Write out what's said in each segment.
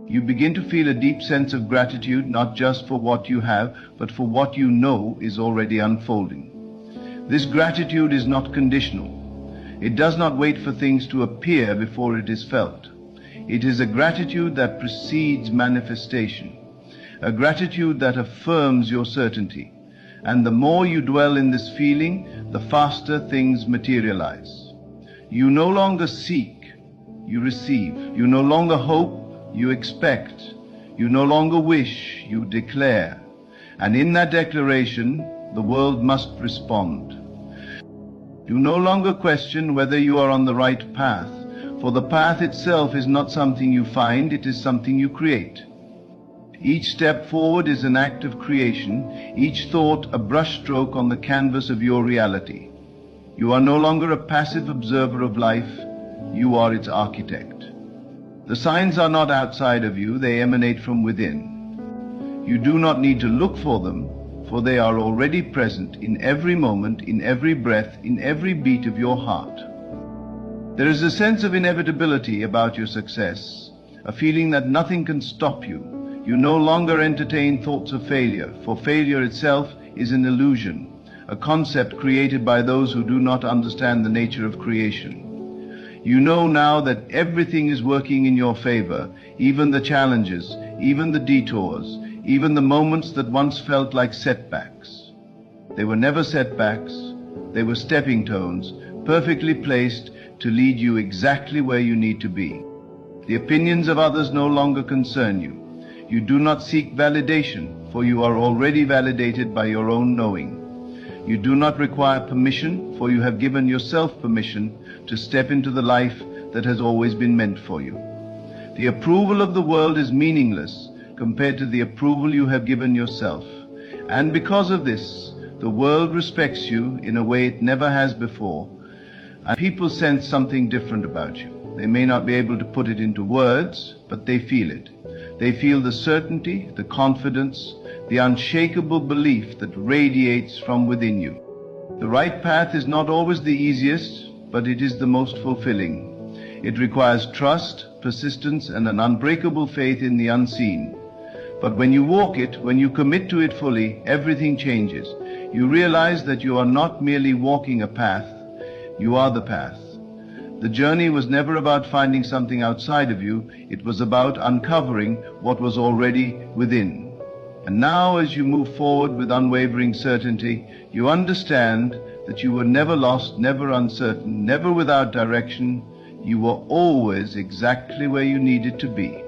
You begin to feel a deep sense of gratitude, not just for what you have, but for what you know is already unfolding. This gratitude is not conditional. It does not wait for things to appear before it is felt. It is a gratitude that precedes manifestation, a gratitude that affirms your certainty. And the more you dwell in this feeling, the faster things materialize. You no longer seek, you receive. You no longer hope, you expect. You no longer wish, you declare. And in that declaration, the world must respond. You no longer question whether you are on the right path, for the path itself is not something you find, it is something you create. Each step forward is an act of creation, each thought a brushstroke on the canvas of your reality. You are no longer a passive observer of life, you are its architect. The signs are not outside of you, they emanate from within. You do not need to look for them, for they are already present in every moment, in every breath, in every beat of your heart. There is a sense of inevitability about your success, a feeling that nothing can stop you. You no longer entertain thoughts of failure, for failure itself is an illusion, a concept created by those who do not understand the nature of creation. You know now that everything is working in your favor, even the challenges, even the detours, even the moments that once felt like setbacks. They were never setbacks, they were stepping stones, perfectly placed to lead you exactly where you need to be. The opinions of others no longer concern you. You do not seek validation, for you are already validated by your own knowing. You do not require permission, for you have given yourself permission to step into the life that has always been meant for you. The approval of the world is meaningless compared to the approval you have given yourself. And because of this, the world respects you in a way it never has before, and people sense something different about you. They may not be able to put it into words, but they feel it. They feel the certainty, the confidence, the unshakable belief that radiates from within you. The right path is not always the easiest, but it is the most fulfilling. It requires trust, persistence, and an unbreakable faith in the unseen. But when you walk it, when you commit to it fully, everything changes. You realize that you are not merely walking a path, you are the path. The journey was never about finding something outside of you, it was about uncovering what was already within. And now as you move forward with unwavering certainty, you understand that you were never lost, never uncertain, never without direction. You were always exactly where you needed to be.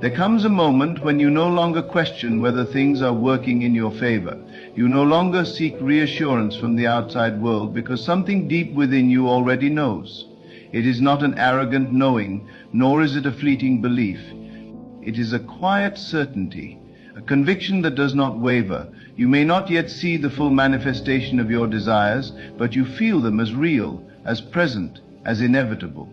There comes a moment when you no longer question whether things are working in your favor. You no longer seek reassurance from the outside world because something deep within you already knows. It is not an arrogant knowing, nor is it a fleeting belief. It is a quiet certainty, a conviction that does not waver. You may not yet see the full manifestation of your desires, but you feel them as real, as present, as inevitable.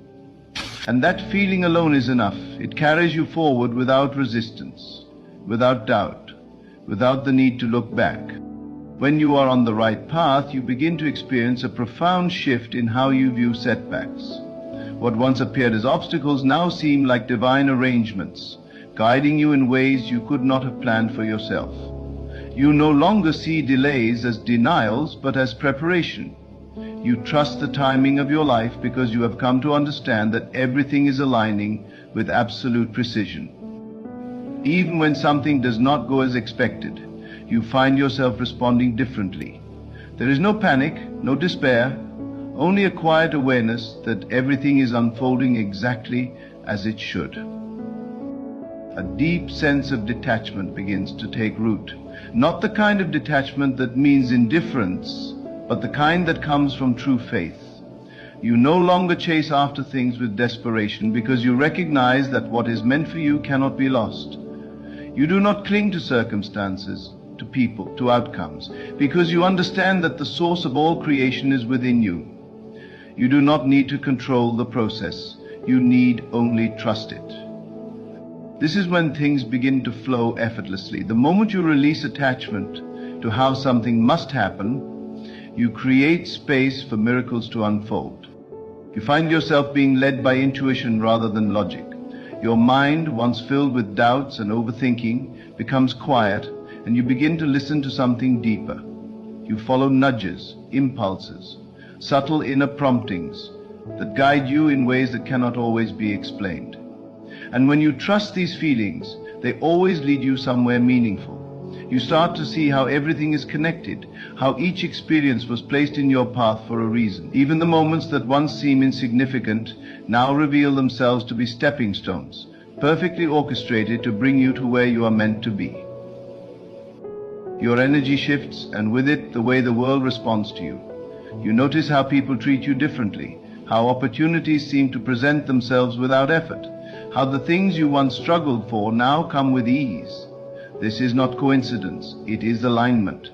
And that feeling alone is enough. It carries you forward without resistance, without doubt, without the need to look back. When you are on the right path, you begin to experience a profound shift in how you view setbacks. What once appeared as obstacles now seem like divine arrangements, guiding you in ways you could not have planned for yourself. You no longer see delays as denials, but as preparation. You trust the timing of your life because you have come to understand that everything is aligning with absolute precision. Even when something does not go as expected, you find yourself responding differently. There is no panic, no despair, only a quiet awareness that everything is unfolding exactly as it should. A deep sense of detachment begins to take root. Not the kind of detachment that means indifference, but the kind that comes from true faith. You no longer chase after things with desperation because you recognize that what is meant for you cannot be lost. You do not cling to circumstances, to people, to outcomes, because you understand that the source of all creation is within you. You do not need to control the process. You need only trust it. This is when things begin to flow effortlessly. The moment you release attachment to how something must happen, you create space for miracles to unfold. You find yourself being led by intuition rather than logic. Your mind, once filled with doubts and overthinking, becomes quiet, and you begin to listen to something deeper. You follow nudges, impulses, subtle inner promptings that guide you in ways that cannot always be explained. And when you trust these feelings, they always lead you somewhere meaningful. You start to see how everything is connected, how each experience was placed in your path for a reason. Even the moments that once seem insignificant now reveal themselves to be stepping stones, perfectly orchestrated to bring you to where you are meant to be. Your energy shifts, and with it, the way the world responds to you. You notice how people treat you differently, how opportunities seem to present themselves without effort, how the things you once struggled for now come with ease. This is not coincidence, it is alignment.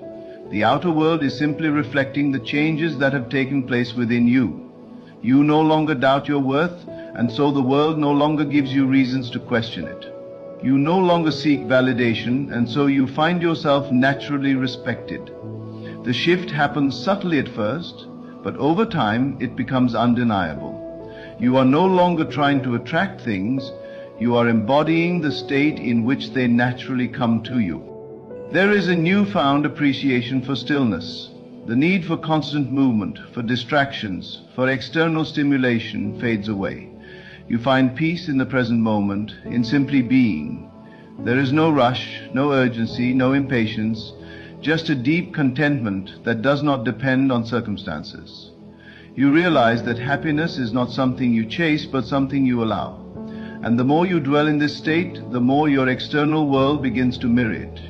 The outer world is simply reflecting the changes that have taken place within you. You no longer doubt your worth, and so the world no longer gives you reasons to question it. You no longer seek validation, and so you find yourself naturally respected. The shift happens subtly at first, but over time it becomes undeniable. You are no longer trying to attract things, you are embodying the state in which they naturally come to you. There is a newfound appreciation for stillness. The need for constant movement, for distractions, for external stimulation fades away. You find peace in the present moment, in simply being. There is no rush, no urgency, no impatience, just a deep contentment that does not depend on circumstances. You realize that happiness is not something you chase, but something you allow. And the more you dwell in this state, the more your external world begins to mirror it.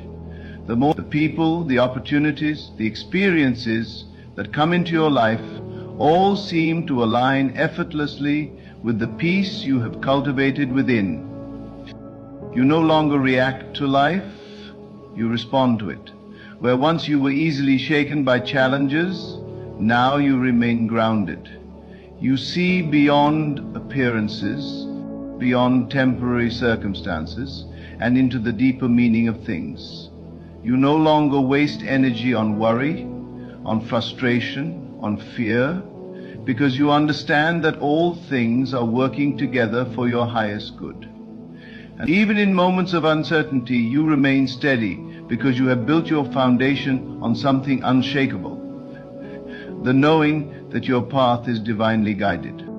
The more the people, the opportunities, the experiences that come into your life all seem to align effortlessly with the peace you have cultivated within. You no longer react to life, you respond to it. Where once you were easily shaken by challenges, now you remain grounded. You see beyond appearances, beyond temporary circumstances, and into the deeper meaning of things. You no longer waste energy on worry, on frustration, on fear, because you understand that all things are working together for your highest good. And even in moments of uncertainty, you remain steady because you have built your foundation on something unshakable, the knowing that your path is divinely guided.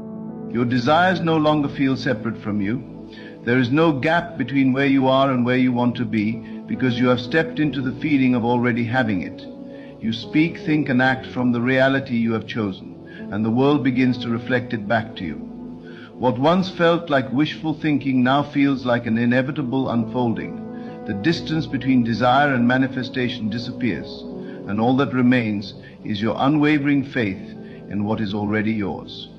Your desires no longer feel separate from you. There is no gap between where you are and where you want to be, because you have stepped into the feeling of already having it. You speak, think, and act from the reality you have chosen, and the world begins to reflect it back to you. What once felt like wishful thinking now feels like an inevitable unfolding. The distance between desire and manifestation disappears, and all that remains is your unwavering faith in what is already yours.